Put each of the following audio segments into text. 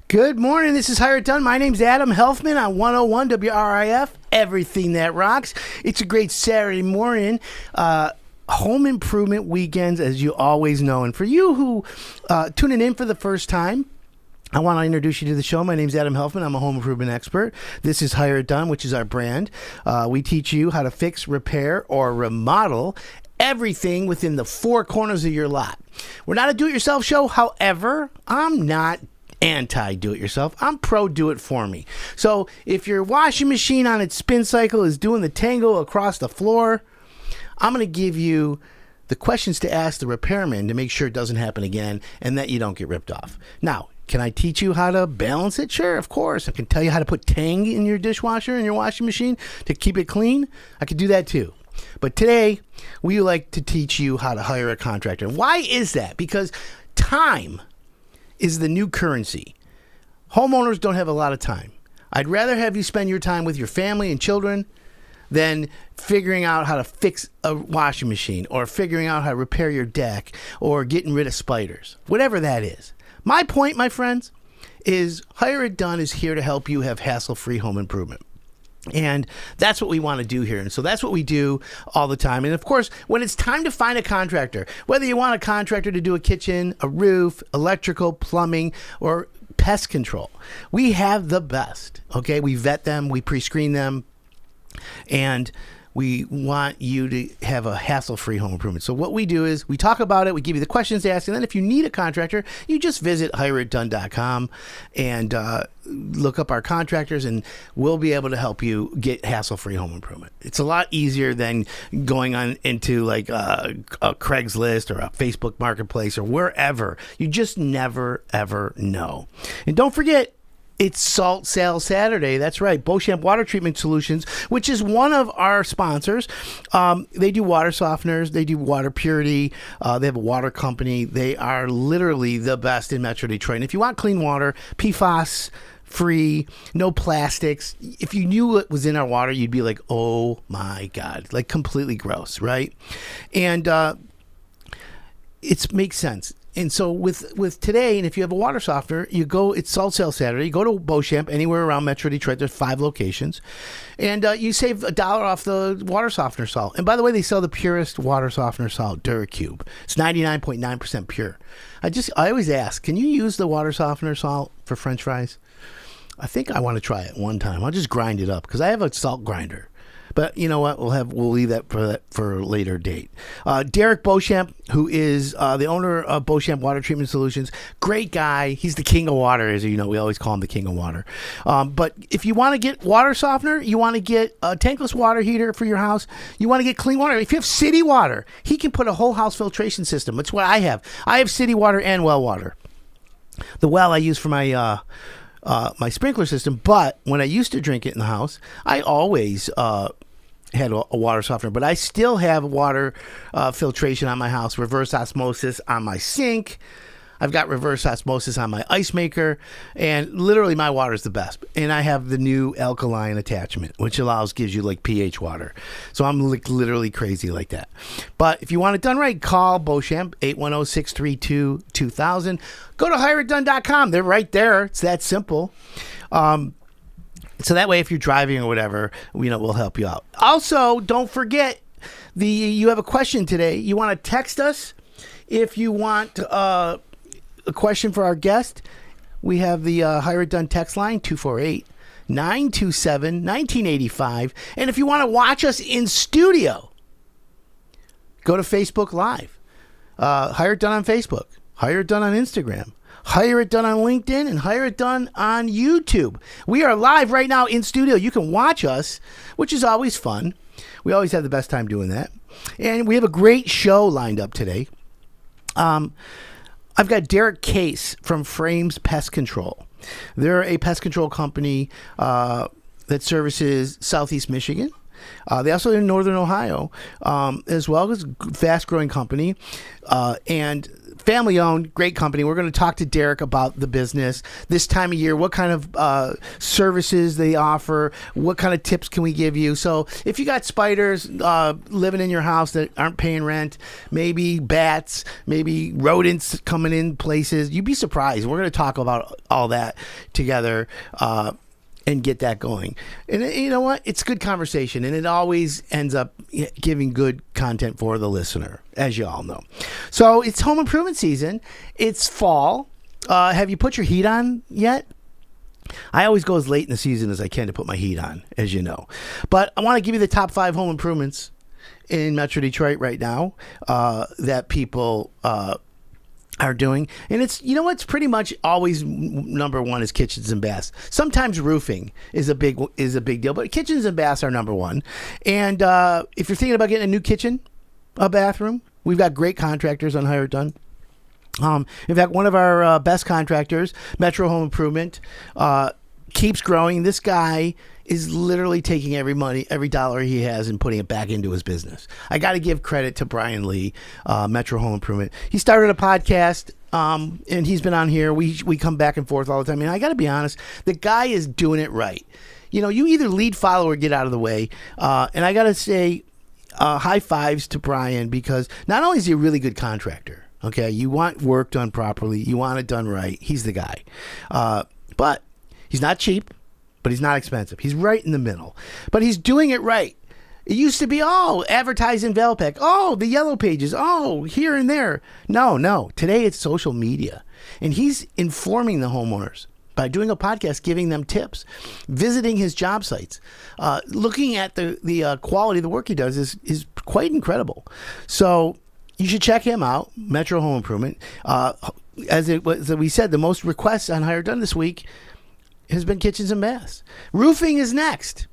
Good morning. This is Hire It Done. My name's Adam Helfman on 101 WRIF. Everything that rocks. It's a great Saturday morning. Home improvement weekends, as you always know. And for you who tuning in for the first time, I want to introduce you to the show. My name's Adam Helfman. I'm a home improvement expert. This is Hire It Done, which is our brand. We teach you how to fix, repair, or remodel everything within the four corners of your lot. We're not a do-it-yourself show. However, I'm not anti-do-it-yourself. I'm pro-do-it-for-me. So if your washing machine on its spin cycle is doing the tango across the floor, I'm going to give you the questions to ask the repairman to make sure it doesn't happen again and that you don't get ripped off. Now, can I teach you how to balance it? Sure, of course. I can tell you how to put Tang in your dishwasher and your washing machine to keep it clean. I could do that too. But today, we like to teach you how to hire a contractor. Why is that? Because time is the new currency. Homeowners don't have a lot of time. I'd rather have you spend your time with your family and children than figuring out how to fix a washing machine or figuring out how to repair your deck or getting rid of spiders, whatever that is. My point, my friends, is Hire It Done is here to help you have hassle-free home improvement. And that's what we want to do here. And so that's what we do all the time. And of course, when it's time to find a contractor, whether you want a contractor to do a kitchen, a roof, electrical, plumbing, or pest control, we have the best. Okay, we vet them, we pre-screen them, and we want you to have a hassle-free home improvement. So what we do is we talk about it, we give you the questions to ask, and then if you need a contractor, you just visit hireitdone.com and look up our contractors, and we'll be able to help you get hassle-free home improvement. It's a lot easier than going on into like a Craigslist or a Facebook Marketplace or wherever. You just never, ever know. And don't forget, it's Salt Sale Saturday. That's right. Beauchamp Water Treatment Solutions, which is one of our sponsors. They do water softeners. They do water purity. They have a water company. They are literally the best in Metro Detroit. And if you want clean water, PFAS free, no plastics. If you knew what was in our water, you'd be like, oh my God, like completely gross, right? And it makes sense. And so with today, and if you have a water softener, you go, it's Salt Sale Saturday, you go to Beauchamp, anywhere around Metro Detroit, there's 5 locations, and you save $1 off the water softener salt. And by the way, they sell the purest water softener salt, Derrick Cube. It's 99.9% pure. I always ask, can you use the water softener salt for French fries? I think I want to try it one time. I'll just grind it up, because I have a salt grinder. But you know what? We'll leave that for a later date. Derrick Beauchamp, who is the owner of Beauchamp Water Treatment Solutions, great guy. He's the king of water, as you know. We always call him the king of water. But if you want to get water softener, you want to get a tankless water heater for your house, you want to get clean water. If you have city water, he can put a whole house filtration system. That's what I have. I have city water and well water. The well I use for my my sprinkler system, but when I used to drink it in the house, I always had a water softener, but I still have water filtration on my house, reverse osmosis on my sink. I've got reverse osmosis on my ice maker, and literally my water is the best. And I have the new alkaline attachment, which gives you like pH water. So I'm like literally crazy like that. But if you want it done right, call Beauchamp 810-632-2000. Go to hireitdone.com. They're right there. It's that simple. So that way, if you're driving or whatever, we'll help you out. Also, don't forget, you have a question today. You want to text us if you want a question for our guest. We have the Hire It Done text line, 248-927-1985. And if you want to watch us in studio, go to Facebook Live. Hire It Done on Facebook. Hire It Done on Instagram. Hire It Done on LinkedIn, and Hire It Done on YouTube. We are live right now in studio. You can watch us, which is always fun. We always have the best time doing that. And we have a great show lined up today. I've got Derrick Case from Frames Pest Control. They're a pest control company that services Southeast Michigan. They also in Northern Ohio as well. It's a fast-growing company. And family owned, great company. We're going to talk to Derrick about the business this time of year, what kind of services they offer, what kind of tips can we give you. So if you got spiders living in your house that aren't paying rent, maybe bats, maybe rodents coming in places, you'd be surprised. We're going to talk about all that together and get that going. And you know what? It's good conversation, and it always ends up giving good content for the listener, as you all know. So it's home improvement season. It's fall. Have you put your heat on yet? I always go as late in the season as I can to put my heat on, as you know. But I want to give you the top 5 home improvements in Metro Detroit right now that people are doing. And it's, you know what's pretty much always number one is kitchens and baths. Sometimes roofing is a big deal, but kitchens and baths are number one. And if you're thinking about getting a new kitchen, a bathroom, we've got great contractors on Hire It Done. In fact, one of our best contractors, Metro Home Improvement, keeps growing. This guy is literally taking every dollar he has and putting it back into his business. I got to give credit to Brian Lee, Metro Home Improvement. He started a podcast, and he's been on here. We come back and forth all the time. And I got to be honest, the guy is doing it right. You know, you either lead, follow, or get out of the way. And I got to say, high fives to Brian, because not only is he a really good contractor, okay, you want work done properly, you want it done right, he's the guy. But he's not cheap, but he's not expensive. He's right in the middle. But he's doing it right. It used to be, advertise in Valpak. The Yellow Pages. Here and there. No. Today it's social media. And he's informing the homeowners by doing a podcast, giving them tips, visiting his job sites, looking at the quality of the work he does is quite incredible. So you should check him out, Metro Home Improvement. As we said, the most requests on Hire It Done this week has been kitchens and baths. Roofing is next.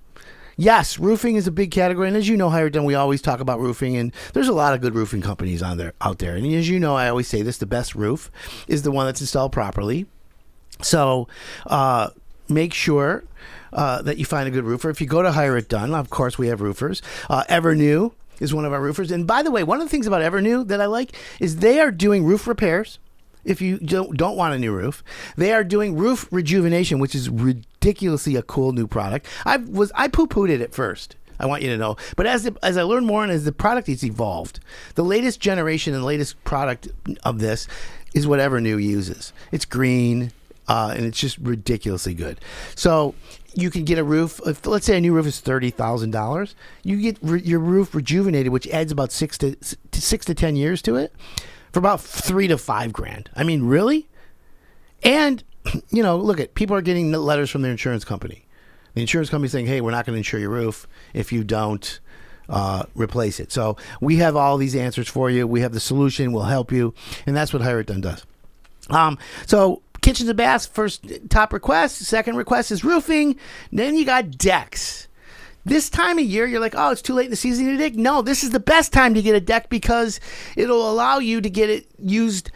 Yes, roofing is a big category, and as you know, Hire It Done, we always talk about roofing, and there's a lot of good roofing companies out there. And as you know, I always say this: the best roof is the one that's installed properly. So make sure that you find a good roofer. If you go to Hire It Done, of course, we have roofers. Evernew is one of our roofers, and by the way, one of the things about Evernew that I like is they are doing roof repairs. If you don't want a new roof, they are doing roof rejuvenation, which is ridiculously a cool new product. I poo-pooed it at first, I want you to know. But as I learn more and as the product has evolved, the latest generation and latest product of this is what Evernew uses. It's green, and it's just ridiculously good. So you can get a roof. If, let's say a new roof is $30,000, you get your roof rejuvenated, which adds about 6 to 10 years to it, for about $3,000 to $5,000. I mean, really? And, look at people are getting letters from their insurance company. The insurance company saying, hey, we're not going to insure your roof if you don't replace it. So we have all these answers for you. We have the solution. We'll help you. And that's what Hire It Done does. So kitchens and baths, first top request. Second request is roofing. Then you got decks. This time of year, you're like, it's too late in the season to deck. No, this is the best time to get a deck because it'll allow you to get it used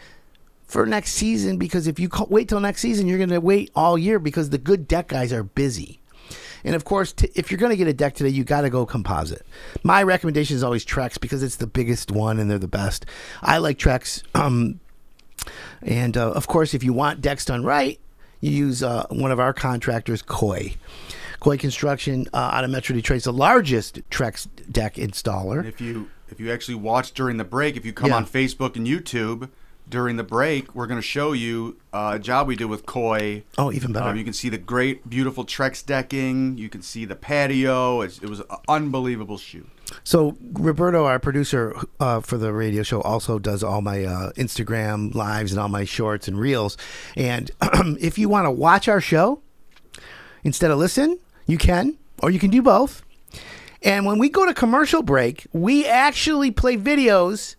for next season, because if you wait till next season, you're going to wait all year because the good deck guys are busy. And of course, if you're going to get a deck today, you got to go composite. My recommendation is always Trex because it's the biggest one and they're the best. I like Trex. And of course, if you want decks done right, you use one of our contractors, Koi Construction out of Metro Detroit. It's the largest Trex deck installer. And if you actually watch during the break, if you come on Facebook and YouTube during the break, we're going to show you a job we did with Koi. Oh, even better. You can see the great, beautiful Trex decking. You can see the patio. It was an unbelievable shoot. So Roberto, our producer for the radio show, also does all my Instagram lives and all my shorts and reels. And if you want to watch our show instead of listen, you can, or you can do both. And when we go to commercial break, we actually play videos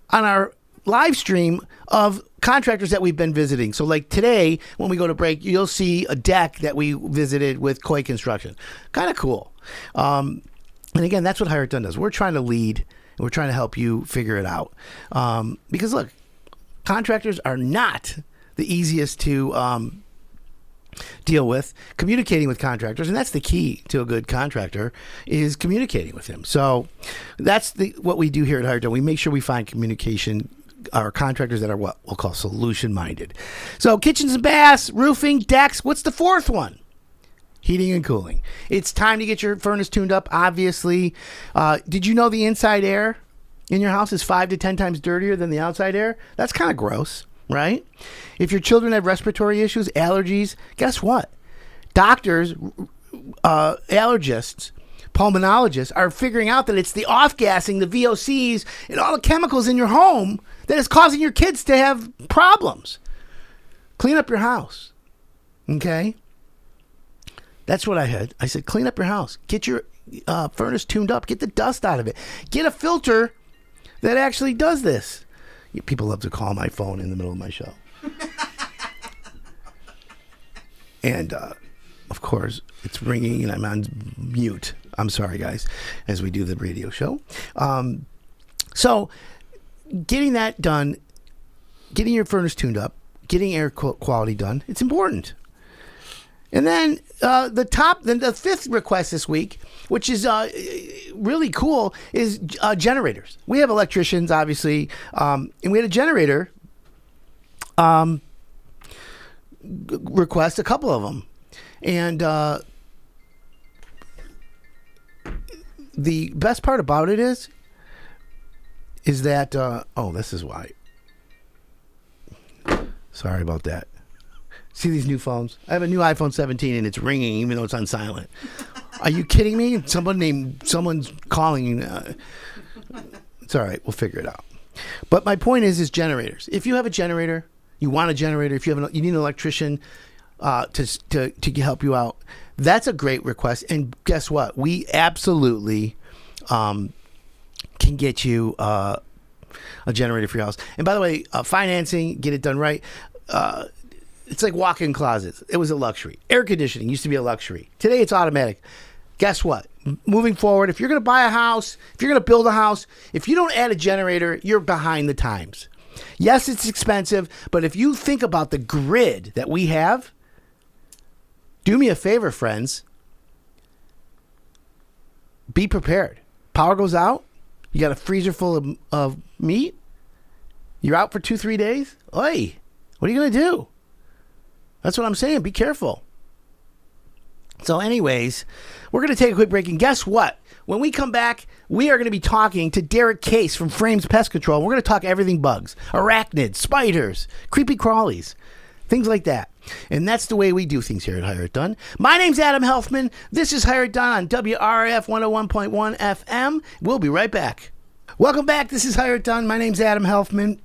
on our live stream of contractors that we've been visiting. So like today, when we go to break, you'll see a deck that we visited with Koi Construction. Kind of cool. And again, that's what Hire It Done does. We're trying to lead, and we're trying to help you figure it out. Because look, contractors are not the easiest to deal with. Communicating with contractors, and that's the key to a good contractor, is communicating with him. So that's what we do here at Hire It Done. We make sure we find communication are contractors that are what we'll call solution minded. So kitchens and baths, roofing, decks. What's the fourth one? Heating and cooling. It's time to get your furnace tuned up, obviously. Did you know the inside air in your house is 5 to 10 times dirtier than the outside air? That's kind of gross, right? If your children have respiratory issues, allergies, guess what? Doctors, allergists, pulmonologists are figuring out that it's the off-gassing, the VOCs, and all the chemicals in your home that is causing your kids to have problems. Clean up your house, okay? That's what I had. I said, clean up your house. Get your furnace tuned up. Get the dust out of it. Get a filter that actually does this. People love to call my phone in the middle of my show. And, of course, it's ringing and I'm on mute. I'm sorry, guys, as we do the radio show. So getting that done, getting your furnace tuned up, getting air quality done, it's important. And then the fifth request this week, which is really cool, is generators. We have electricians, obviously, and we had a generator request, a couple of them. And the best part about it is that, this is why. Sorry about that. See these new phones? I have a new iPhone 17 and it's ringing even though it's on silent. Are you kidding me? Someone's calling. It's all right. We'll figure it out. But my point is generators. If you have a generator, you want a generator. If you need an electrician to help you out, that's a great request. And guess what? We absolutely can get you a generator for your house. And by the way, financing, get it done right. It's like walk-in closets. It was a luxury. Air conditioning used to be a luxury. Today it's automatic. Guess what? Moving forward, if you're going to buy a house, if you're going to build a house, if you don't add a generator, you're behind the times. Yes, it's expensive, but if you think about the grid that we have, do me a favor, friends. Be prepared. Power goes out. You got a freezer full of meat. You're out for 2-3 days. Oi, what are you going to do? That's what I'm saying. Be careful. So anyways, we're going to take a quick break. And guess what? When we come back, we are going to be talking to Derrick Case from Frames Pest Control. We're going to talk everything bugs, arachnids, spiders, creepy-crawlies, things like that. And that's the way we do things here at Hire It Done. My name's Adam Helfman. This is Hire It Done on WRF 101.1 FM. We'll be right back. Welcome back. This is Hire It Done. My name's Adam Helfman.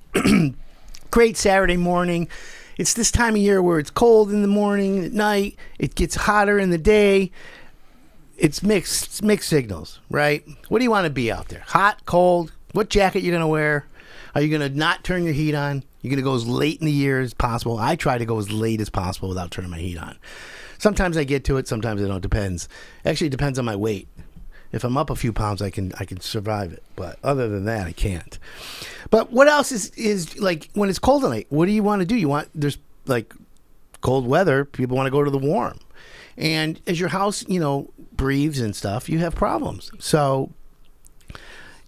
Great Saturday morning. It's this time of year where it's cold in the morning, at night. It gets hotter in the day. It's mixed signals, right? What do you want to be out there? Hot, cold? What jacket you going to wear? Are you going to not turn your heat on? You're going to go as late in the year as possible. I try to go as late as possible without turning my heat on. Sometimes I get to it. Sometimes I don't. Depends. Actually, it depends on my weight. If I'm up a few pounds, I can survive it. But other than that, I can't. But what else is like when it's cold at night? What do you want to do? There's like cold weather. People want to go to the warm. And as your house, breathes and stuff, you have problems. So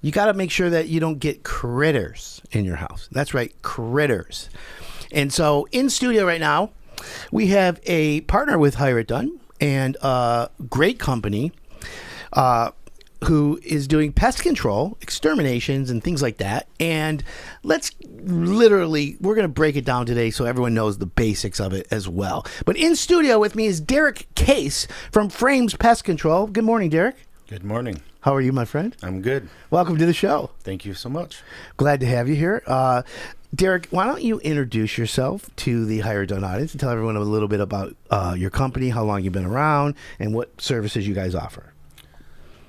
you got to make sure that you don't get critters in your house. That's right, critters. And so in studio right now, we have a partner with Hire It Done and a great company who is doing pest control, exterminations, and things like that. And we're going to break it down today so everyone knows the basics of it as well. But in studio with me is Derrick Case from Frames Pest Control. Good morning, Derrick. Good morning. How are you, my friend? I'm good. Welcome to the show. Thank you so much. Glad to have you here. Derrick, why don't you introduce yourself to the Hire It Done audience and tell everyone a little bit about your company, how long you've been around, and what services you guys offer.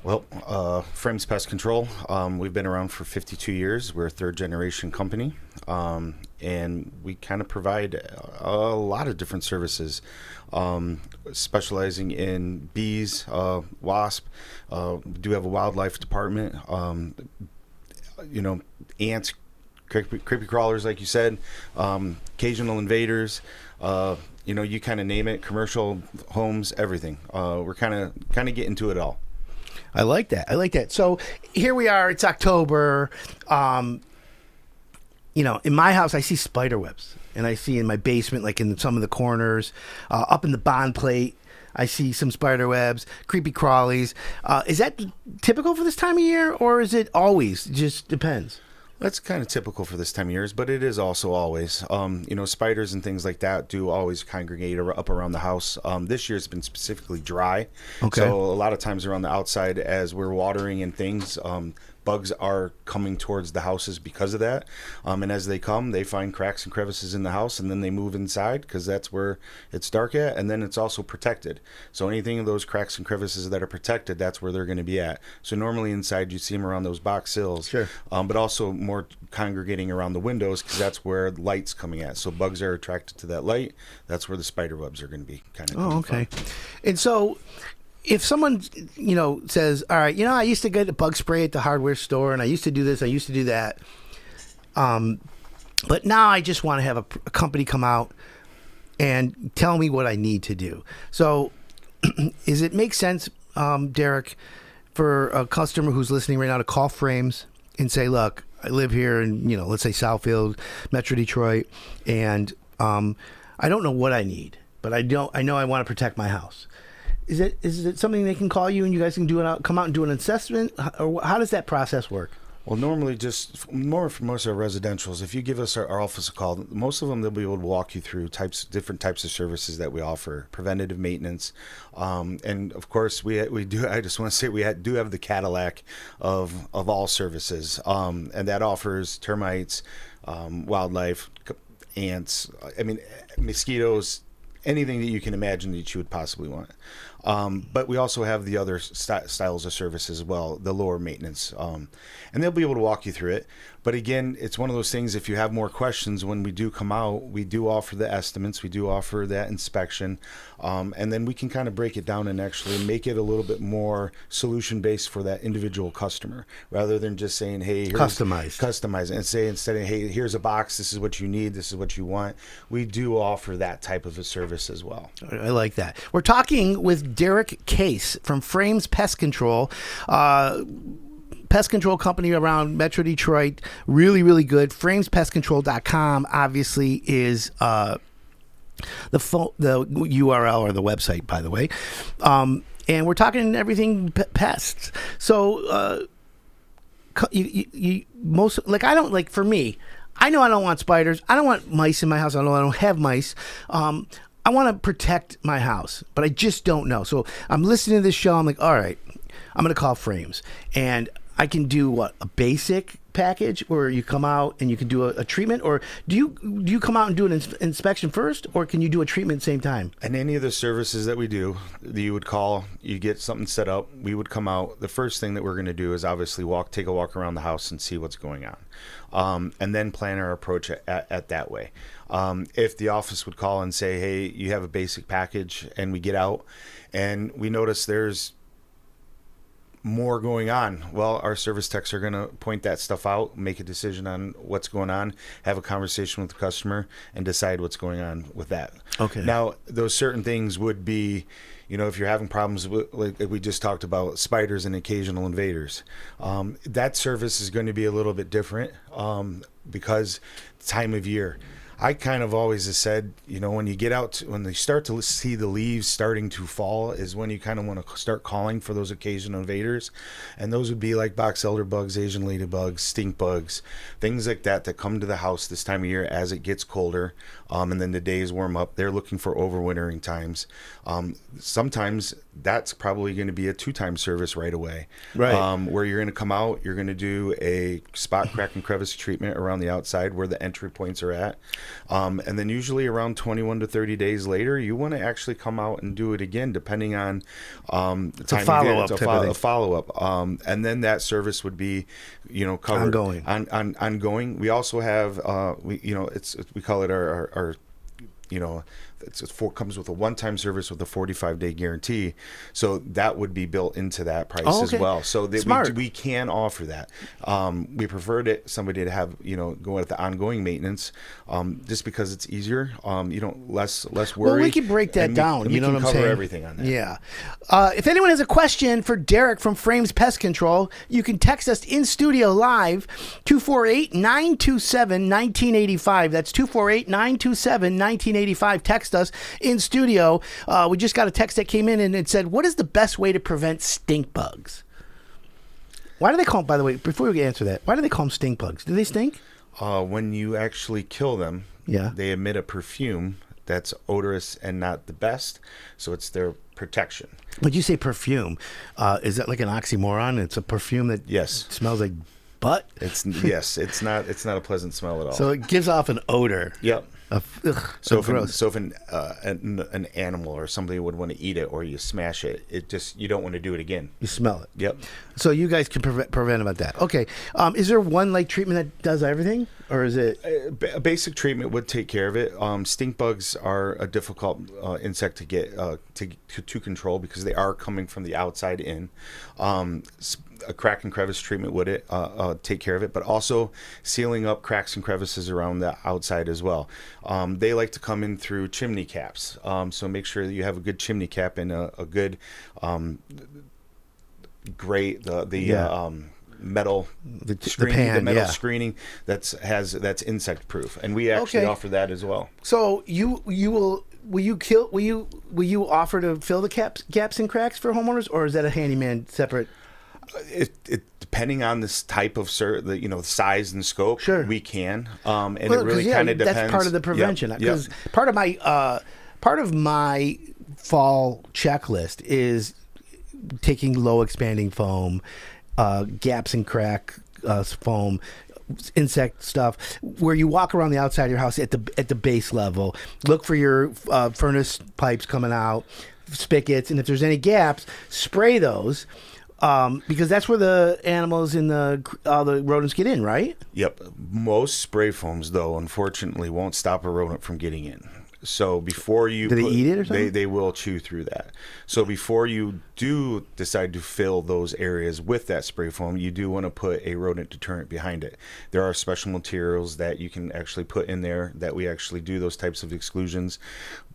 Well, Frames Pest Control, we've been around for 52 years. We're a third-generation company, and we kind of provide a lot of different services, specializing in bees, wasp. We do have a wildlife department, ants, creepy crawlers, like you said, occasional invaders, you kind of name it, commercial, homes, everything. We're kind of getting to it all. I like that. So here we are. It's October. in my house, I see spider webs, and I see in my basement, like in some of the corners, up in the bond plate, I see some spider webs, creepy-crawlies. Is that typical for this time of year, or is it always? It just depends. That's kind of typical for this time of year, but it is also always. Spiders and things like that do always congregate up around the house. This year it's been specifically dry. Okay. So a lot of times around the outside as we're watering and things, bugs are coming towards the houses because of that. And as they come, they find cracks and crevices in the house, and then they move inside because that's where it's dark at. And then it's also protected. So anything of those cracks and crevices that are protected, that's where they're going to be at. So normally inside you see them around those box sills, Sure. But also more congregating around the windows because that's where light's coming at. So bugs are attracted to that light. That's where the spider webs are going to be kind of. Oh, okay. And so, if someone, says, all right, I used to get a bug spray at the hardware store, and I used to do this, I used to do that, but now I just want to have a company come out and tell me what I need to do. So, does it make sense, Derrick, for a customer who's listening right now to call Frames and say, look, I live here in, let's say Southfield, Metro Detroit, and I don't know what I need, but I know I want to protect my house. Is it something they can call you and you guys can come out and do an assessment? Or how does that process work? Well, normally just more for most of our residentials, if you give us our office a call, most of them they'll be able to walk you through different types of services that we offer, preventative maintenance, and of course we do. I just want to say we do have the Cadillac of all services, and that offers termites, wildlife, ants, mosquitoes, anything that you can imagine that you would possibly want. But we also have the other styles of service as well, the lower maintenance. And they'll be able to walk you through it. But again, it's one of those things, if you have more questions, when we do come out, we do offer the estimates, we do offer that inspection, and then we can kind of break it down and actually make it a little bit more solution-based for that individual customer, rather than just saying, hey, customize it, and say instead of, hey, here's a box, this is what you need, this is what you want. We do offer that type of a service as well. I like that. We're talking with Derrick Case from Frames Pest Control. Pest control company around Metro Detroit. Really, really good. FramesPestControl.com obviously is the URL or the website, by the way. And we're talking everything pests. So for me, I know I don't want spiders. I don't want mice in my house. I don't have mice. I want to protect my house, but I just don't know. So I'm listening to this show. I'm like, all right, I'm going to call Frames. And I can do a basic package where you come out and you can do a treatment, or do you come out and do an inspection first, or can you do a treatment at the same time? And any of the services that we do, you would call, you get something set up, we would come out. The first thing that we're going to do is obviously take a walk around the house and see what's going on, and then plan our approach at that way. If the office would call and say, hey, you have a basic package, and we get out and we notice there's more going on, well, our service techs are going to point that stuff out, make a decision on what's going on, have a conversation with the customer, and decide what's going on with that. Okay. Now, those certain things would be, if you're having problems with, like we just talked about, spiders and occasional invaders, that service is going to be a little bit different because time of year. I kind of always have said, when you get out, when they start to see the leaves starting to fall is when you kind of want to start calling for those occasional invaders. And those would be like box elder bugs, Asian ladybugs, stink bugs, things like that come to the house this time of year as it gets colder. And then the days warm up. They're looking for overwintering times. Sometimes that's probably going to be a 2-time service right away. Right. Where you're going to come out, you're going to do a spot, crack, and crevice treatment around the outside where the entry points are at. And then usually around 21 to 30 days later, you want to actually come out and do it again, depending on the time. A follow-up. And then that service would be, covered. Ongoing. We also have, we call it our comes with a one-time service with a 45-day guarantee. So that would be built into that price as well. So that we can offer that. We preferred somebody to have, go with the ongoing maintenance, just because it's easier. Less worry. Well, we can break that down. You know what I'm saying? Cover everything on that. Yeah. If anyone has a question for Derrick from Frames Pest Control, you can text us in studio live, 248-927-1985. That's 248-927-1985. Text us in studio. We just got a text that came in and it said, what is the best way to prevent stink bugs? Why do they call them, by the way, before we answer that, why do they call them stink bugs? Do they stink? When you actually kill them, they emit a perfume that's odorous and not the best, so it's their protection. When you say perfume, is that like an oxymoron? It's a perfume that smells like butt? It's not a pleasant smell at all. So it gives off an odor. Yep. So if an animal or somebody would want to eat it or you smash it, you don't want to do it again. You smell it. Yep. So you guys can prevent about that. Okay. Is there one treatment that does everything, or is it a basic treatment would take care of it? Stink bugs are a difficult insect to get to control because they are coming from the outside in. A crack and crevice treatment would take care of it, but also sealing up cracks and crevices around the outside as well. They like to come in through chimney caps, so make sure that you have a good chimney cap and a good grate, metal screening, metal screening that's insect proof, and we actually offer that as well. So will you offer to fill the gaps and cracks for homeowners, or is that a handyman separate? It depending on this type of the size and scope, we can, and it really kind of depends. That's part of the prevention, because part of my fall checklist is taking low expanding foam, gaps and crack foam, insect stuff, where you walk around the outside of your house at the base level, look for your furnace pipes coming out, spigots, and if there's any gaps, spray those. Because that's where the animals and the rodents get in, right? Yep. Most spray foams, though, unfortunately, won't stop a rodent from getting in. So before you... Do they eat it or something? They will chew through that. So before you do decide to fill those areas with that spray foam, you do want to put a rodent deterrent behind it. There are special materials that you can actually put in there that we actually do those types of exclusions.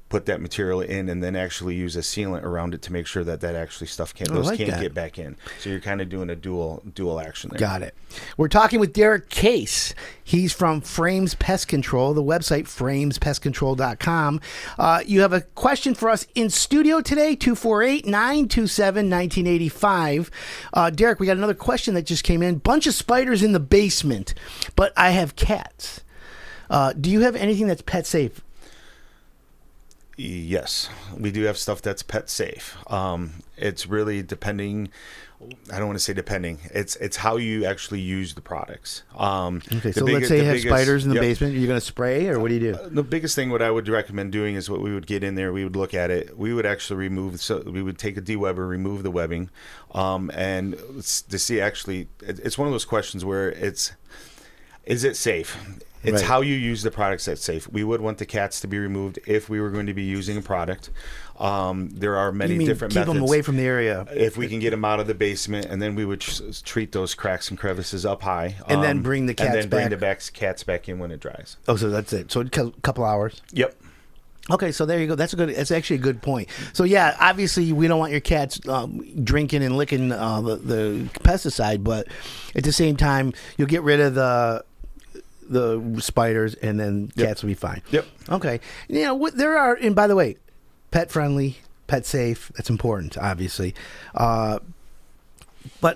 Put that material in and then actually use a sealant around it to make sure that actually stuff can't get back in. So you're kind of doing a dual action there. Got it. We're talking with Derrick Case. He's from Frames Pest Control, the website framespestcontrol.com. You have a question for us in studio today, 248-927-1985. Derrick, we got another question that just came in. Bunch of spiders in the basement, but I have cats. Do you have anything that's pet safe? Yes, we do have stuff that's pet safe. It's really depending. I don't want to say depending. It's how you actually use the products. Okay, so let's say you have spiders in the basement. Are you going to spray, or what do you do? The biggest thing what I would recommend doing is what we would get in there. We would look at it. We would actually remove. So we would take a dewebber, remove the webbing, and to see actually. It's one of those questions where is it safe? It's how you use the products that's safe. We would want the cats to be removed if we were going to be using a product. There are many different methods. Keep them away from the area. If we can get them out of the basement, and then we would treat those cracks and crevices up high. And then bring the cats back. And then bring the cats back in when it dries. Oh, so that's it. So a couple hours? Yep. Okay, so there you go. That's actually a good point. So yeah, obviously we don't want your cats drinking and licking the pesticide, but at the same time, you'll get rid of the spiders, and then cats will be fine. Yep. Okay. There are, and by the way, pet friendly, pet safe. That's important, obviously. But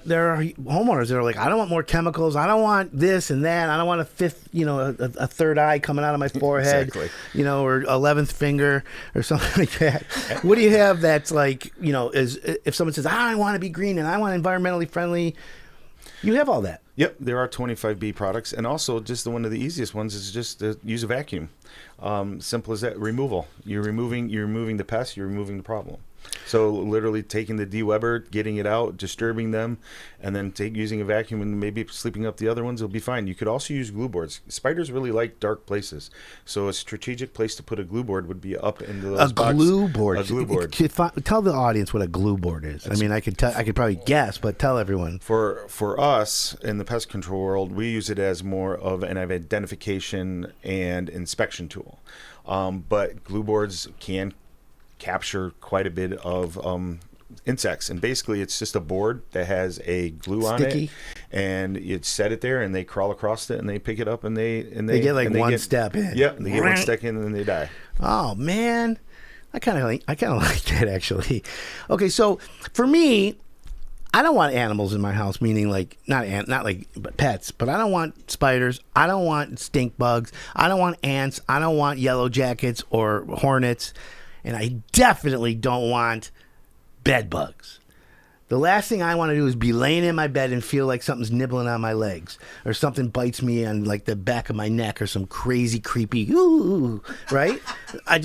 there are homeowners that are like, I don't want more chemicals. I don't want this and that. I don't want a fifth, a third eye coming out of my forehead, or 11th finger or something like that. What do you have that's like, is if someone says, I want to be green and I want environmentally friendly, you have all that. Yep, there are 25B products, and also just one of the easiest ones is just to use a vacuum. Simple as that. Removal. You're removing the pest. You're removing the problem. So literally taking the de-Weber, getting it out, disturbing them, and then using a vacuum and maybe sleeping up the other ones will be fine. You could also use glue boards. Spiders really like dark places, so a strategic place to put a glue board would be up into those boxes. Glue board. A glue board. Tell the audience what a glue board is. I mean, I could probably guess, but tell everyone. For us in the pest control world, we use it as more of an identification and inspection tool. But glue boards can capture quite a bit of insects, and basically it's just a board that has a glue on it, and you set it there and they crawl across it and they pick it up and they get like one step in. Yeah, they get one step in and then they die. Oh man, I kind of like that actually. Okay, so for me, I don't want animals in my house, meaning like not like pets, but I don't want spiders, I don't want stink bugs, I don't want ants, I don't want yellow jackets or hornets. And I definitely don't want bed bugs. The last thing I want to do is be laying in my bed and feel like something's nibbling on my legs, or something bites me on like the back of my neck, or some crazy creepy ooh, right? I'm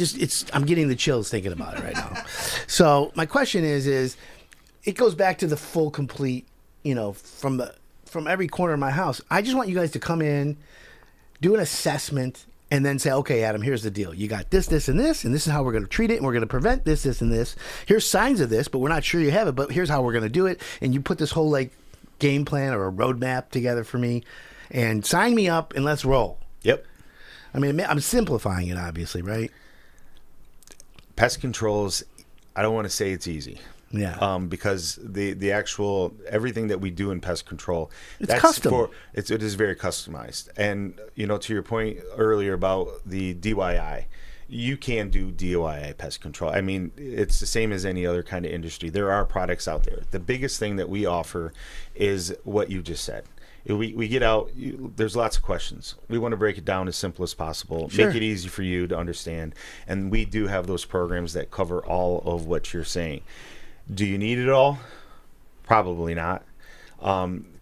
getting the chills thinking about it right now. So my question is it goes back to the full complete, from every corner of my house. I just want you guys to come in, do an assessment, and then say, okay, Adam, here's the deal. You got this, this, and this is how we're going to treat it, and we're going to prevent this, this, and this. Here's signs of this, but we're not sure you have it, but here's how we're going to do it. And you put this whole, like, game plan or a roadmap together for me, and sign me up, and let's roll. Yep. I mean, I'm simplifying it, obviously, right? Pest controls, I don't want to say it's easy. Yeah. Because the actual everything that we do in pest control, it's custom. It is very customized. And to your point earlier about the DIY, you can do DIY pest control. I mean, it's the same as any other kind of industry. There are products out there. The biggest thing that we offer is what you just said. We get out, there's lots of questions. We want to break it down as simple as possible, Sure. Make it easy for you to understand. And we do have those programs that cover all of what you're saying. Do you need it all? Probably not.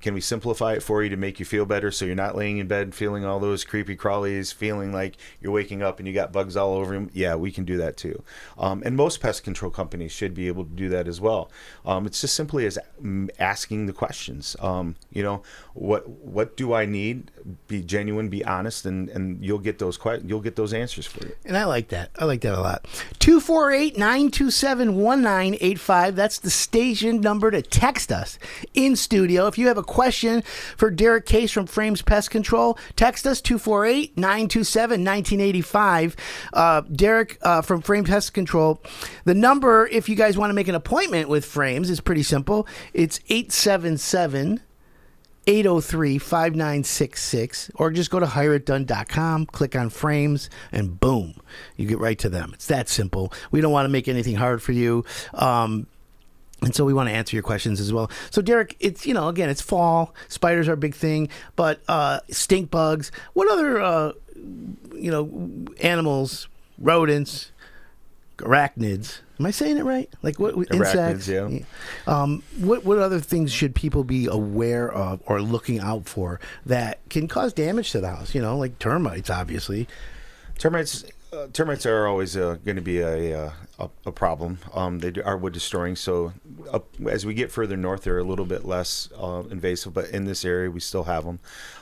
Can we simplify it for you to make you feel better so you're not laying in bed feeling all those creepy-crawlies, feeling like you're waking up and you got bugs all over you? Yeah, we can do that too. And most pest control companies should be able to do that as well. It's just simply as asking the questions. What do I need? Be genuine, be honest, and you'll get those answers for you. And I like that. I like that a lot. 248-927-1985. That's the station number to text us in studio. If you have a question for Derrick Case from Frames Pest Control, text us 248-927-1985. Derrick from Frames Pest Control. The number, if you guys want to make an appointment with Frames, is pretty simple. It's 877-803-5966, or just go to hireitdone.com, click on Frames, and boom, you get right to them. It's that simple. We don't want to make anything hard for you. And so we want to answer your questions as well. So Derrick, it's, again, it's fall. Spiders are a big thing, but stink bugs. What other, animals, rodents, arachnids? Am I saying it right? Like what insects? Yeah. What other things should people be aware of or looking out for that can cause damage to the house? Like termites, obviously. Termites are always going to be a problem. They are wood destroying. So as we get further north, they're a little bit less invasive. But in this area, we still have them.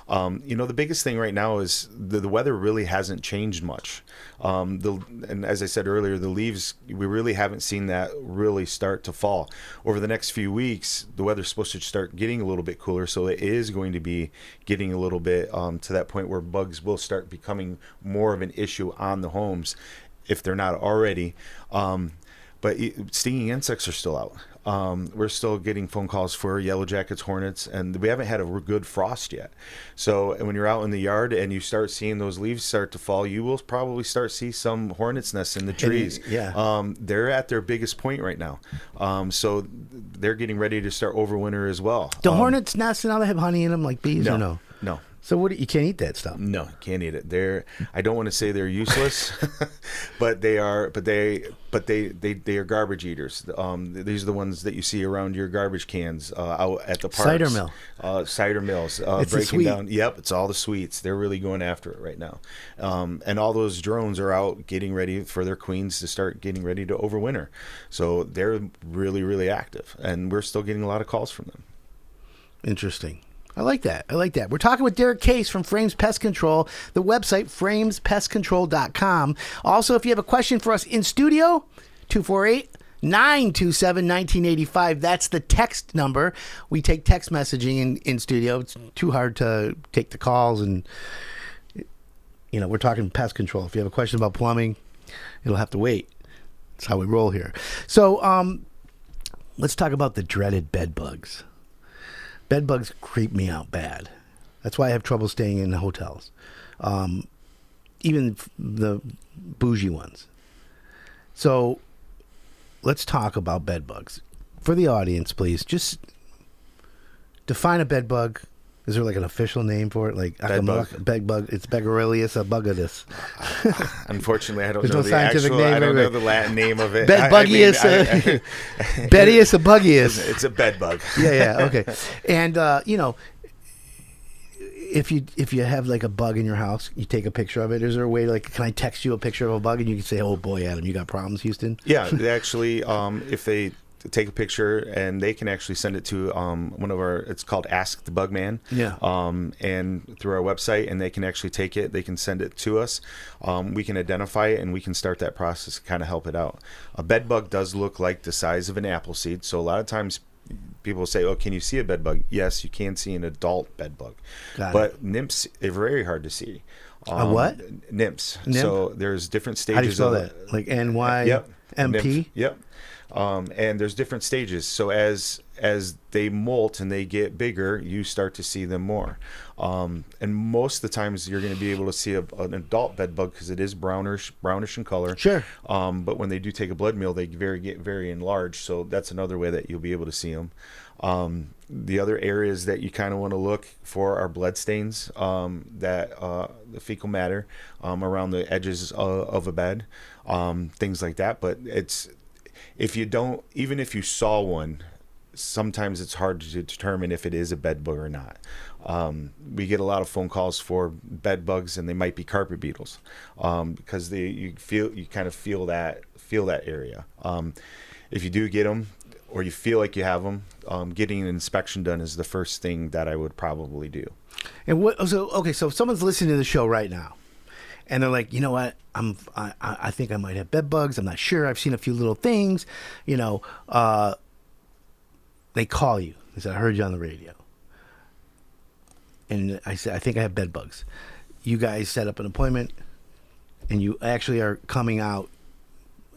The biggest thing right now is the weather really hasn't changed much. And as I said earlier, the leaves, we really haven't seen that really start to fall. Over the next few weeks, the weather's supposed to start getting a little bit cooler. So it is going to be getting a little bit to that point where bugs will start becoming more of an issue on the homes if they're not already. But stinging insects are still out. We're still getting phone calls for yellow jackets, hornets, and we haven't had a good frost yet. So when you're out in the yard and you start seeing those leaves start to fall, you will probably start see some hornets nests in the trees. Yeah. They're at their biggest point right now. So they're getting ready to start overwinter as well. Do hornets nest now they have honey in them like bees or no? No. So what? You can't eat that stuff. No, can't eat it. I don't want to say they're useless, but they are. But they are garbage eaters. These are the ones that you see around your garbage cans out at the parks. Cider mill. Cider mills. It's breaking down. Yep, it's all the sweets. They're really going after it right now. And all those drones are out getting ready for their queens to start getting ready to overwinter. So they're really, really active, and we're still getting a lot of calls from them. Interesting. I like that. We're talking with Derrick Case from Frames Pest Control, the website framespestcontrol.com. Also, if you have a question for us in studio, 248-927-1985. That's the text number. We take text messaging in studio. It's too hard to take the calls, and we're talking pest control. If you have a question about plumbing, it'll have to wait. That's how we roll here. So let's talk about the dreaded bed bugs. Bed bugs creep me out bad. That's why I have trouble staying in the hotels. Even the bougie ones. So let's talk about bed bugs. For the audience, please, just define a bed bug. Is there like an official name for it? Like bed bug. Bed bug. It's Begorelius abugadus. Unfortunately, I don't There's know no the scientific actual. name. I don't know the Latin name of it. Bed buggius. Bedius abugius. It's a bed bug. Yeah. Okay. And if you have like a bug in your house, you take a picture of it. Is there a way to, like, can I text you a picture of a bug and you can say, "Oh boy, Adam, you got problems, Houston"? Yeah, they actually, if they take a picture, and they can actually send it to one of our, it's called Ask the Bugman. Yeah. And through our website, and they can actually take it, they can send it to us. We can identify it, and we can start that process to kind of help it out. A bed bug does look like the size of an apple seed, so a lot of times people say, "Oh, can you see a bed bug?" Yes, you can see an adult bed bug. But nymphs are very hard to see. A what? Nymphs. Nymph? So there's different stages. How do you spell that? Like NYMP? Yep. Nymph. Yep. And there's different stages. So as they molt and they get bigger, you start to see them more. And most of the times you're going to be able to see an adult bed bug because it is brownish in color. Sure. But when they do take a blood meal, they get very enlarged. So that's another way that you'll be able to see them. The other areas that you kind of want to look for are blood stains, the fecal matter around the edges of a bed, things like that. But even if you saw one, sometimes it's hard to determine if it is a bed bug or not. We get a lot of phone calls for bed bugs, and they might be carpet beetles, because you kind of feel that area. If you do get them, or you feel like you have them, getting an inspection done is the first thing that I would probably do. And so if someone's listening to the show right now, and they're like, you know what, I think I might have bed bugs. I'm not sure. I've seen a few little things. They call you. They say, "I heard you on the radio," and I said, "I think I have bed bugs." You guys set up an appointment, and you actually are coming out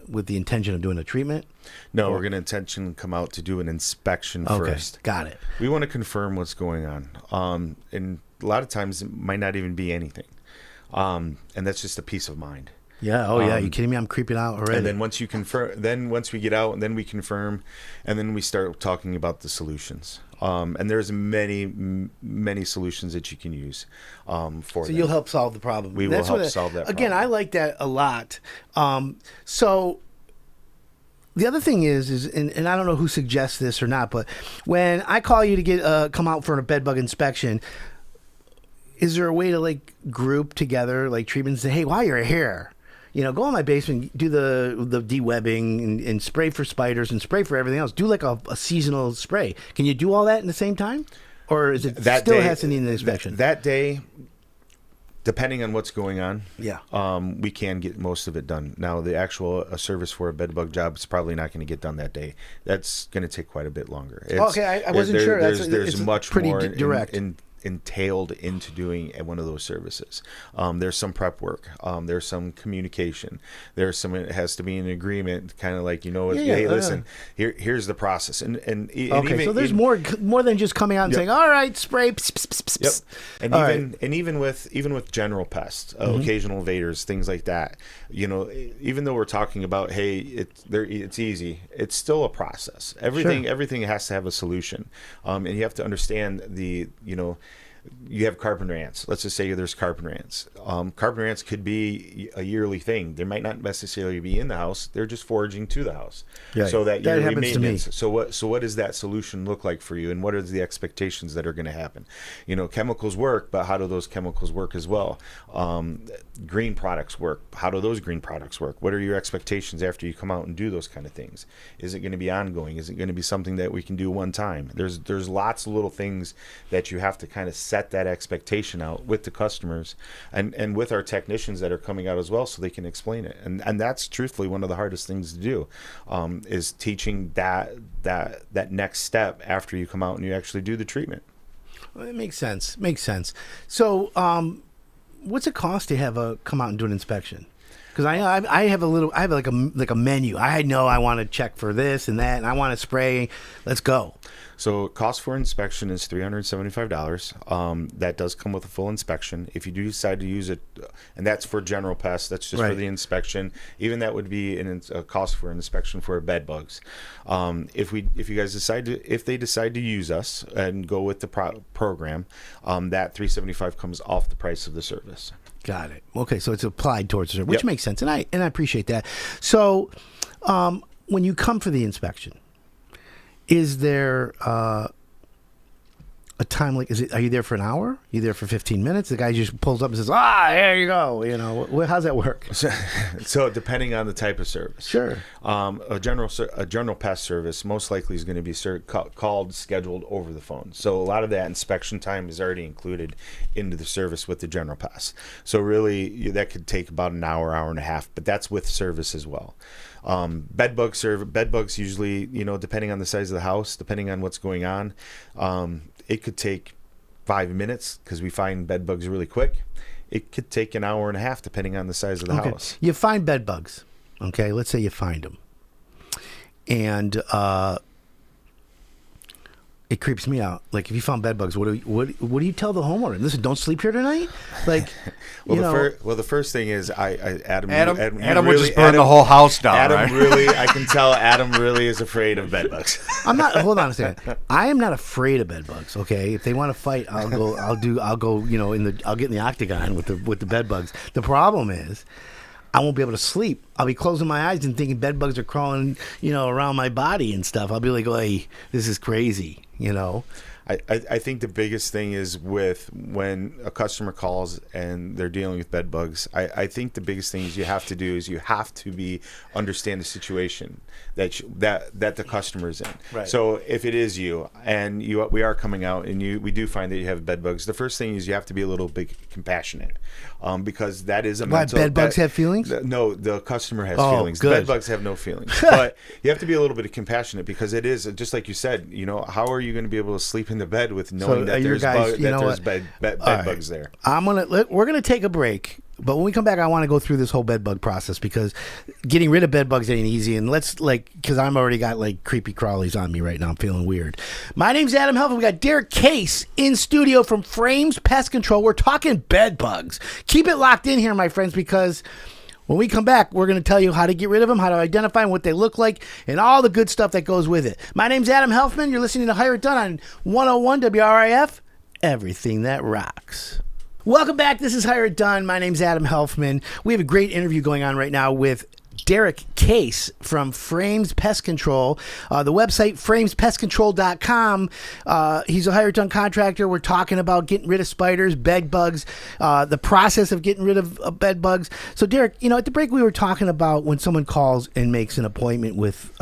with the intention of doing a treatment? No, we're going to come out to do an inspection first. Got it. We want to confirm what's going on. And a lot of times it might not even be anything. And that's just a peace of mind. Yeah. Oh, yeah. You kidding me? I'm creeping out already. And then once we get out, and then we confirm, and then we start talking about the solutions. And there's many solutions that you can use for that. So you'll help solve the problem. We will help solve that problem. Again, I like that a lot. So the other thing is and I don't know who suggests this or not, but when I call you to come out for a bed bug inspection, is there a way to like group together like treatments and say, hey, while you're here, go in my basement, do the de-webbing and spray for spiders and spray for everything else. Do like a seasonal spray. Can you do all that in the same time? Or is it has to need an inspection? That day, depending on what's going on, we can get most of it done. Now, the actual service for a bed bug job is probably not going to get done that day. That's going to take quite a bit longer. I wasn't sure. There's much pretty more direct. Entailed into doing one of those services. There's some prep work. There's some communication. There's some, it has to be an agreement, kind of like, hey, listen, here's the process. And so there's more than just coming out and saying, all right, spray. Pss, pss, pss, pss. Yep. And even with general pests, occasional invaders, things like that, even though we're talking about, hey, it's easy, it's still a process. Everything has to have a solution. And you have to understand you have carpenter ants. Let's just say there's carpenter ants. Carpenter ants could be a yearly thing. They might not necessarily be in the house. They're just foraging to the house. Right. So that yearly happens maintenance. to me. So what does that solution look like for you, and what are the expectations that are going to happen? You know, chemicals work, but how do those chemicals work as well? Green products work. How do those green products work? What are your expectations after you come out and do those kind of things? Is it going to be ongoing? Is it going to be something that we can do one time? There's lots of little things that you have to kind of set that expectation out with the customers and with our technicians that are coming out as well, so they can explain it. And that's truthfully one of the hardest things to do, is teaching that next step after you come out and you actually do the treatment. Well, it makes sense. So, what's it cost to have come out and do an inspection? Because I have like a menu. I know I want to check for this and that, and I want to spray. Let's go. So cost for inspection is $375. That does come with a full inspection. If you do decide to use it, and that's for general pests, that's just for the inspection. Even that would be a cost for inspection for bed bugs. If you guys if they decide to use us and go with the program, that $375 comes off the price of the service. Got it. Okay, so it's applied towards the service, which makes sense, and I appreciate that. So, when you come for the inspection, is there a time, like, are you there for an hour? Are you there for 15 minutes? The guy just pulls up and says, here you go. You know, how's that work? So depending on the type of service. Sure. A general pest service most likely is going to be called, scheduled over the phone. So a lot of that inspection time is already included into the service with the general pest. So really that could take about an hour and a half, but that's with service as well. Bed bugs usually, depending on the size of the house, depending on what's going on, it could take 5 minutes because we find bed bugs really quick. It could take an hour and a half depending on the size of the house. You find bed bugs. Okay, let's say you find them, and it creeps me out. Like, if you found bed bugs, what do you tell the homeowner? Listen, don't sleep here tonight. Like, the first thing is Adam would just burn the whole house down. Adam really, I can tell Adam really is afraid of bed bugs. I'm not. Hold on a second. I am not afraid of bed bugs. Okay, if they want to fight, I'll go. I'll go. I'll get in the octagon with the bed bugs. The problem is, I won't be able to sleep. I'll be closing my eyes and thinking bed bugs are crawling, around my body and stuff. I'll be like, hey, this is crazy, I think the biggest thing is when a customer calls and they're dealing with bed bugs, I think the biggest thing you have to do is you have to understand the situation that the customer is in. Right. So if it is you and we are coming out and we do find that you have bed bugs, the first thing is you have to be a little bit compassionate, because that is a mental. Bed bugs have feelings? No, the customer has feelings. Good. Bed bugs have no feelings. But you have to be a little bit compassionate, because it is, just like you said, how are you going to be able to sleep in the bed with knowing that there's bed bugs there? We're gonna take a break, but when we come back, I want to go through this whole bed bug process, because getting rid of bed bugs ain't easy. And because I'm already got like creepy-crawlies on me right now. I'm feeling weird. My name's Adam Helfman. We got Derrick Case in studio from Frames Pest Control. We're talking bed bugs. Keep it locked in here, my friends, because when we come back, we're going to tell you how to get rid of them, how to identify them, what they look like, and all the good stuff that goes with it. My name's Adam Helfman. You're listening to Hire It Done on 101 WRIF, everything that rocks. Welcome back. This is Hire It Done. My name's Adam Helfman. We have a great interview going on right now with Derrick Case from Frames Pest Control. The website, framespestcontrol.com. He's a hired done contractor. We're talking about getting rid of spiders, bed bugs, the process of getting rid of bed bugs. So, Derrick, at the break we were talking about when someone calls and makes an appointment with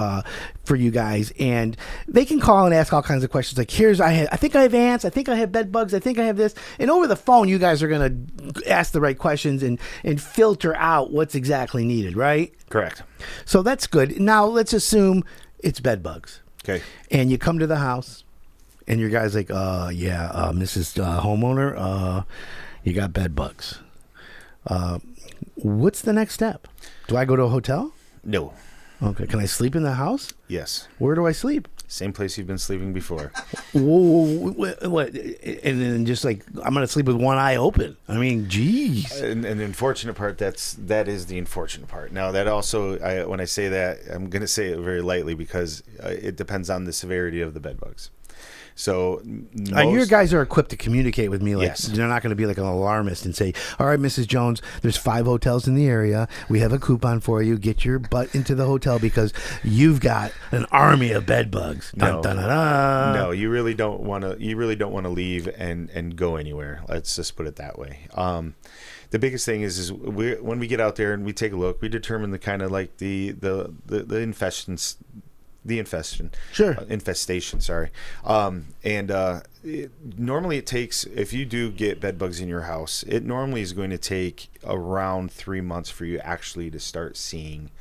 for you guys, and they can call and ask all kinds of questions like, I think I have ants, I think I have bed bugs, I think I have this. And over the phone, you guys are going to ask the right questions and filter out what's exactly needed, right? Correct. So that's good. Now let's assume it's bed bugs. Okay. And you come to the house, and your guy's like, Mrs. Homeowner, you got bed bugs. What's the next step? Do I go to a hotel? No. Okay. Can I sleep in the house? Yes. Where do I sleep? Same place you've been sleeping before. Whoa, what? And then just like, I'm going to sleep with one eye open. I mean, geez. And the unfortunate part, that is the unfortunate part. Now, that also, when I say that, I'm going to say it very lightly, because it depends on the severity of the bed bugs. So your guys are equipped to communicate with me. Like, Yes. they're not going to be like an alarmist and say, "All right, Mrs. Jones, there's 5 hotels in the area. We have a coupon for you. Get your butt into the hotel because you've got an army of bed bugs." Dun, No. dun, dun, dun. No, you really don't want to. You really don't want to leave and go anywhere. Let's just put it that way. The biggest thing is when we get out there and we take a look, we determine the kind of like the infestations. The infestation. Sure. Infestation, sorry. Normally it takes, if you do get bed bugs in your house, it normally is going to take around 3 months for you actually to start seeing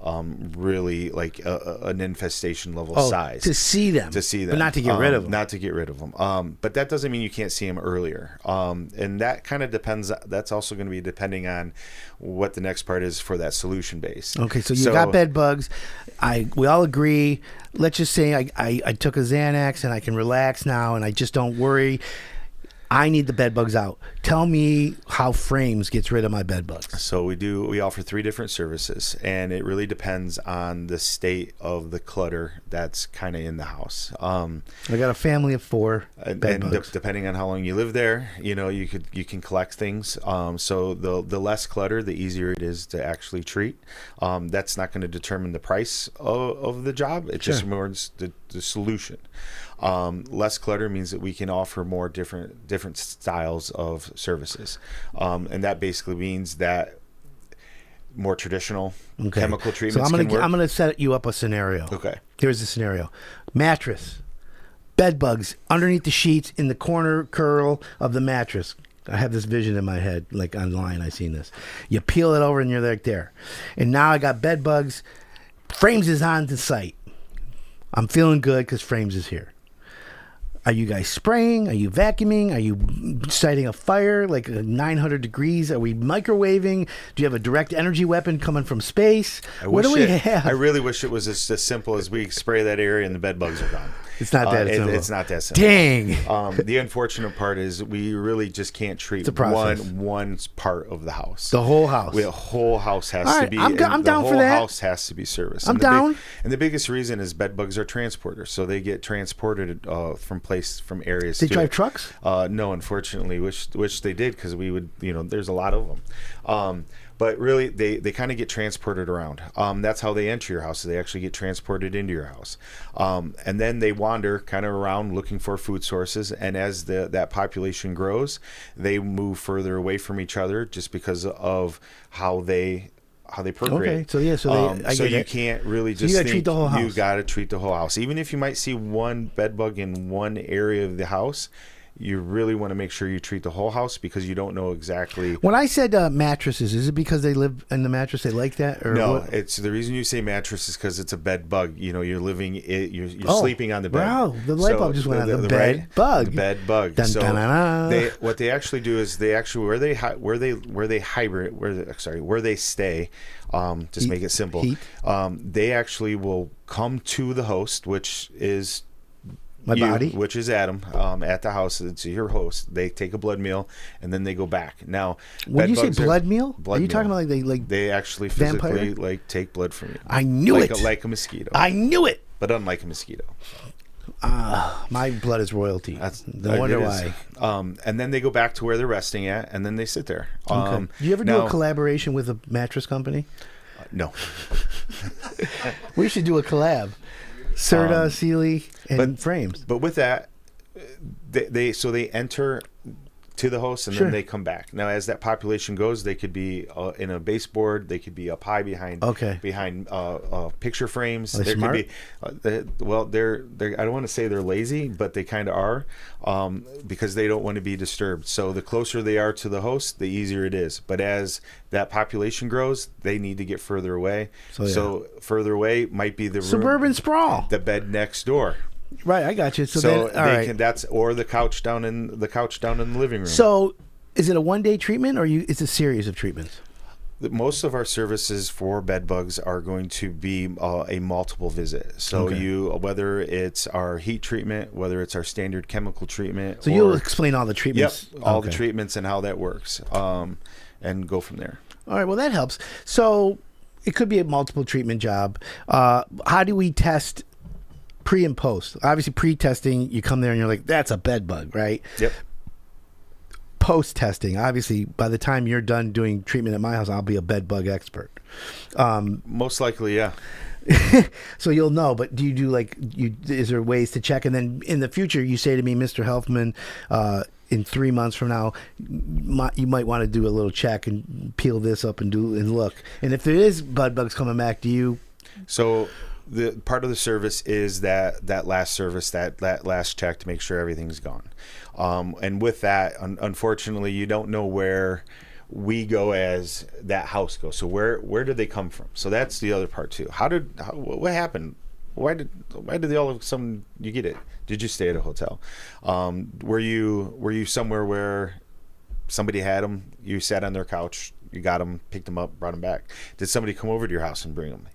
really like an infestation level size. To see them. But not to get rid of them. Not to get rid of them. But that doesn't mean you can't see them earlier. And that kind of depends. That's also going to be depending on what the next part is for that solution base. Okay, so you got bed bugs. We all agree. Let's just say I took a Xanax and I can relax now and I just don't worry. I need the bed bugs out. Tell me how Frames gets rid of my bed bugs. So we offer 3 different services, and it really depends on the state of the clutter that's kind of in the house. I got a family of 4 bed bugs. Depending on how long you live there, you can collect things. So the less clutter, the easier it is to actually treat. That's not going to determine the price of the job. It just rewards the solution. Less clutter means that we can offer more different styles of services, and that basically means that more traditional chemical treatments. So I'm gonna set you up a scenario. Okay. Here's the scenario: mattress, bed bugs underneath the sheets in the corner curl of the mattress. I have this vision in my head, like online. I seen this. You peel it over and you're like there, and now I got bed bugs. Frames is on the site. I'm feeling good because Frames is here. Are you guys spraying? Are you vacuuming? Are you sighting a fire like 900 degrees? Are we microwaving? Do you have a direct energy weapon coming from space? What do we have? I really wish it was as simple as we spray that area and the bed bugs are gone. It's not that simple. It's not that simple. Dang. The unfortunate part is we really just can't treat one part of the house. The whole house. The whole house has to be. I'm down for that. The whole house has to be serviced. I'm down. And the biggest reason is bed bugs are transporters, so they get transported from areas. They drive trucks? No, unfortunately, which they did because we would. There's a lot of them. But really, they kind of get transported around. That's how they enter your house. They actually get transported into your house. And then they wander kind of around looking for food sources. And as that population grows, they move further away from each other just because of how they procreate. Okay, so you can't really just you gotta treat the whole house. You got to treat the whole house. Even if you might see one bed bug in one area of the house, you really want to make sure you treat the whole house because you don't know exactly. When I said mattresses, is it because they live in the mattress? They like that? Or no, what? It's the reason you say mattress is because it's a bed bug. You're sleeping on the bed. Wow, the light bulb just went on. The bed bug. The bed bug. Dun, so dun, dun, dun. what they actually do is where they stay. Just make it simple. Heat. They actually will come to the host, which is body, which is Adam, at the house. It's your host. They take a blood meal and then they go back. Now, when you say blood meal, are you talking about they actually physically vampire? Take blood from you? I knew it. Like a mosquito. I knew it. But unlike a mosquito. My blood is royalty. No wonder why. And then they go back to where they're resting at, and then they sit there. Okay. Do you ever do a collaboration with a mattress company? No. We should do a collab. Serta, Sealy, and Frames. But with that, they enter to the host and then they come back. Now, as that population goes, they could be in a baseboard. They could be up high behind picture frames. Are they smart? Could be, they're I don't want to say they're lazy, but they kind of are because they don't want to be disturbed. So the closer they are to the host, the easier it is. But as that population grows, they need to get further away. So further away might be the suburban sprawl, the bed next door. Right, I got you. So then, or the couch down in the living room. So, is it a one-day treatment, or it's a series of treatments? Most of our services for bed bugs are going to be a multiple visit. So whether it's our heat treatment, whether it's our standard chemical treatment. So you'll explain all the treatments. Yep, all the treatments and how that works, and go from there. All right, well that helps. So it could be a multiple treatment job. How do we test pre and post. Obviously, pre-testing, you come there and you're like, that's a bed bug, right? Yep. Post-testing, obviously, by the time you're done doing treatment at my house, I'll be a bed bug expert. Most likely, yeah. So you'll know, but do you do is there ways to check? And then in the future, you say to me, Mr. Healthman, in 3 months from now, you might want to do a little check and peel this up and look. And if there is bed bugs coming back, do you? So the part of the service is that last service, that last check to make sure everything's gone. And with that, unfortunately, you don't know where we go as that house goes. So where did they come from? So that's the other part too. What happened? Why did they all of a sudden you get it? Did you stay at a hotel? Were you somewhere where somebody had them? You sat on their couch. You got them, picked them up, brought them back. Did somebody come over to your house and bring them?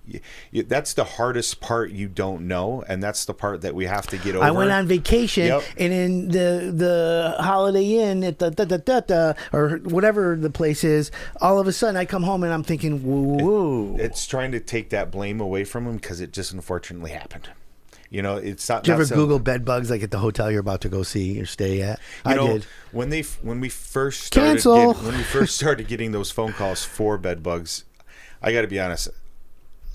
That's the hardest part you don't know, and that's the part that we have to get over. I went on vacation, Yep. and in the Holiday Inn at the or whatever the place is, all of a sudden I come home and I'm thinking, whoa. It's trying to take that blame away from them because it just unfortunately happened. It's not. Did you ever so, Google bed bugs like at the hotel you're about to go see or stay at? I did. When we first started getting those phone calls for bed bugs, I got to be honest.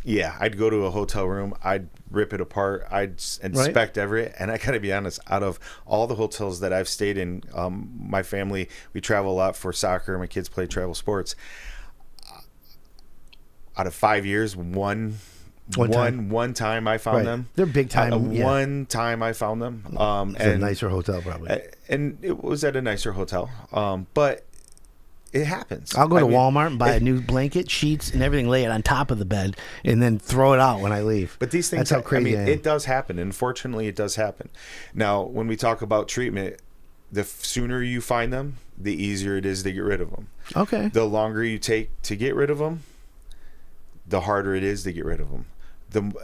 Yeah, I'd go to a hotel room, I'd rip it apart, I'd inspect every, and I got to be honest. Out of all the hotels that I've stayed in, my family, we travel a lot for soccer. My kids play travel sports. Out of 5 years, one time I found them. They're big time. One time I found them. It's a nicer hotel probably. And it was at a nicer hotel. But it happens. I'll go to Walmart and buy a new blanket, sheets, and everything, lay it on top of the bed, and then throw it out when I leave. But these things, that's how crazy I am. It does happen. Unfortunately, it does happen. Now, when we talk about treatment, the sooner you find them, the easier it is to get rid of them. Okay. The longer you take to get rid of them, the harder it is to get rid of them.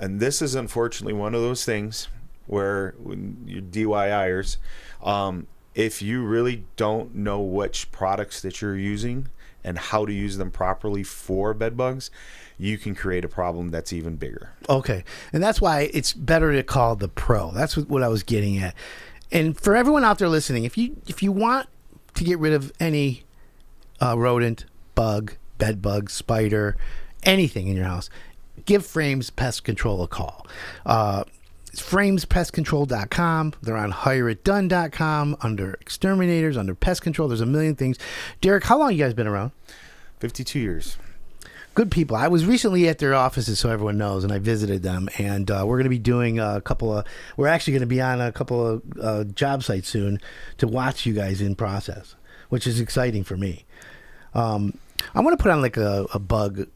And this is unfortunately one of those things where when you're DIYers, if you really don't know which products that you're using and how to use them properly for bed bugs, you can create a problem that's even bigger. Okay. And that's why it's better to call the pro. That's what I was getting at. And for everyone out there listening, if you want to get rid of any rodent, bug, bed bug, spider, anything in your house, give Frames Pest Control a call. It's framespestcontrol.com. They're on hireitdone.com, under exterminators, under pest control. There's a million things. Derrick, how long you guys been around? 52 years. Good people. I was recently at their offices, so everyone knows, and I visited them. And we're going to be doing we're actually going to be on a couple of job sites soon to watch you guys in process, which is exciting for me. I want to put on like a bug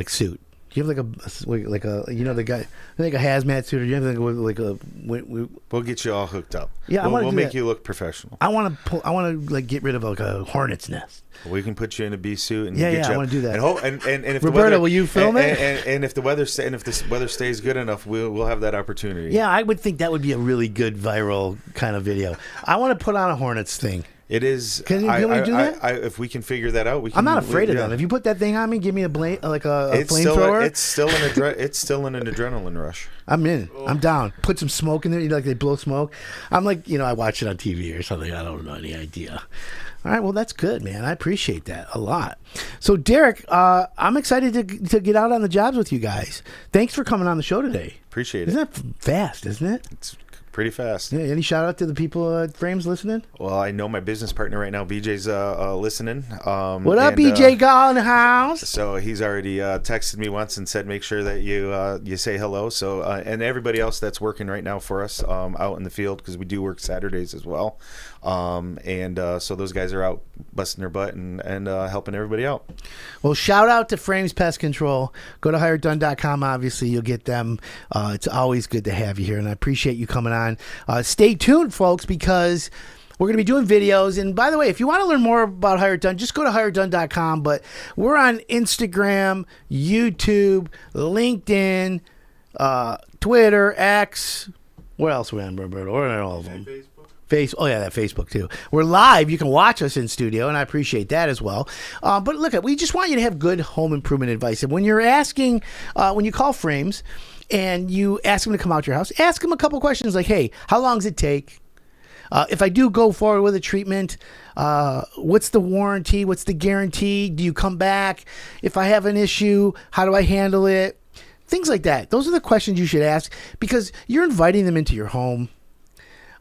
suit. Do you have like a the guy like a hazmat suit, or do you have like a We'll get you all hooked up. Yeah, we'll make you look professional. I want to like get rid of like a hornet's nest. We can put you in a bee suit and get you I want to do that. And if Roberta, the weather, will you film it? And if the weather stays good enough, we'll have that opportunity. Yeah, I would think that would be a really good viral kind of video. I want to put on a hornet's thing. It is. Can we do that? If we can figure that out, we can. I'm not afraid of them. If you put that thing on me, give me a flamethrower. It's still an adrenaline rush. I'm in. I'm down. Put some smoke in there. Like they blow smoke. I'm like, I watch it on TV or something. I don't know any idea. All right, well, that's good, man. I appreciate that a lot. So, Derrick, I'm excited to get out on the jobs with you guys. Thanks for coming on the show today. Appreciate it. Isn't that fast, isn't it? It's pretty fast. Yeah. Any shout out to the people at Frames listening? Well, I know my business partner right now, BJ's listening. What up, BJ? Got in the house. So he's already texted me once and said, make sure that you say hello. So and everybody else that's working right now for us out in the field, because we do work Saturdays as well. So those guys are out busting their butt and helping everybody out. Well, shout out to Frames Pest Control. Go to hireitdone.com. Obviously, you'll get them. It's always good to have you here, and I appreciate you coming on. Stay tuned, folks, because we're going to be doing videos. And by the way, if you want to learn more about Hire It Done, just go to hireitdone.com. But we're on Instagram, YouTube, LinkedIn, Twitter, X. What else are we on, Roberto? We're on all of them. Oh yeah, that Facebook too. We're live. You can watch us in studio, and I appreciate that as well. But look, we just want you to have good home improvement advice. And when you're asking, when you call Frames, and you ask them to come out to your house, ask them a couple questions like, "Hey, how long does it take? If I do go forward with a treatment, what's the warranty? What's the guarantee? Do you come back? If I have an issue, how do I handle it?" Things like that. Those are the questions you should ask because you're inviting them into your home.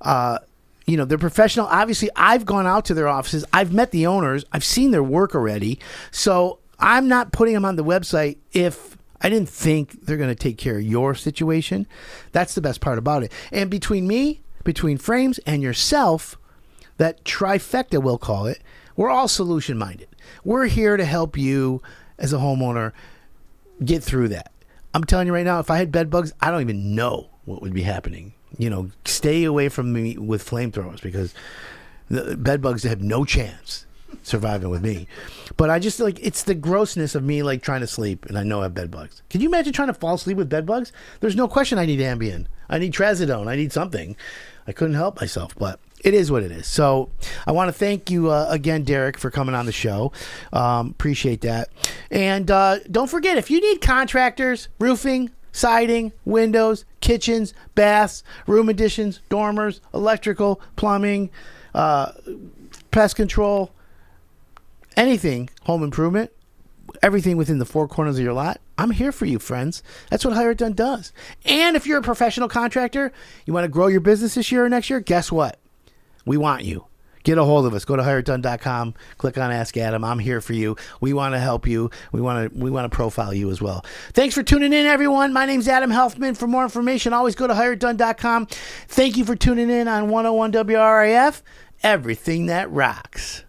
They're professional. Obviously, I've gone out to their offices. I've met the owners. I've seen their work already. So I'm not putting them on the website if I didn't think they're going to take care of your situation. That's the best part about it. And between Frames and yourself, that trifecta, we'll call it, we're all solution-minded. We're here to help you as a homeowner get through that. I'm telling you right now, if I had bed bugs, I don't even know what would be happening. Stay away from me with flamethrowers because the bed bugs have no chance surviving with me. But I just it's the grossness of me trying to sleep and I know I have bed bugs. Can you imagine trying to fall asleep with bed bugs? There's no question I need Ambien. I need Trazodone. I need something. I couldn't help myself, but it is what it is. So I want to thank you again, Derrick, for coming on the show. Appreciate that. And don't forget, if you need contractors, roofing, siding, windows, kitchens, baths, room additions, dormers, electrical, plumbing, pest control, anything, home improvement, everything within the four corners of your lot, I'm here for you, friends. That's what Hire It Done does. And if you're a professional contractor, you want to grow your business this year or next year, guess what? We want you. Get a hold of us. Go to hireitdone.com. Click on Ask Adam. I'm here for you. We want to help you. We want to profile you as well. Thanks for tuning in, everyone. My name's Adam Helfman. For more information, always go to hireitdone.com. Thank you for tuning in on 101 WRIF. Everything that rocks.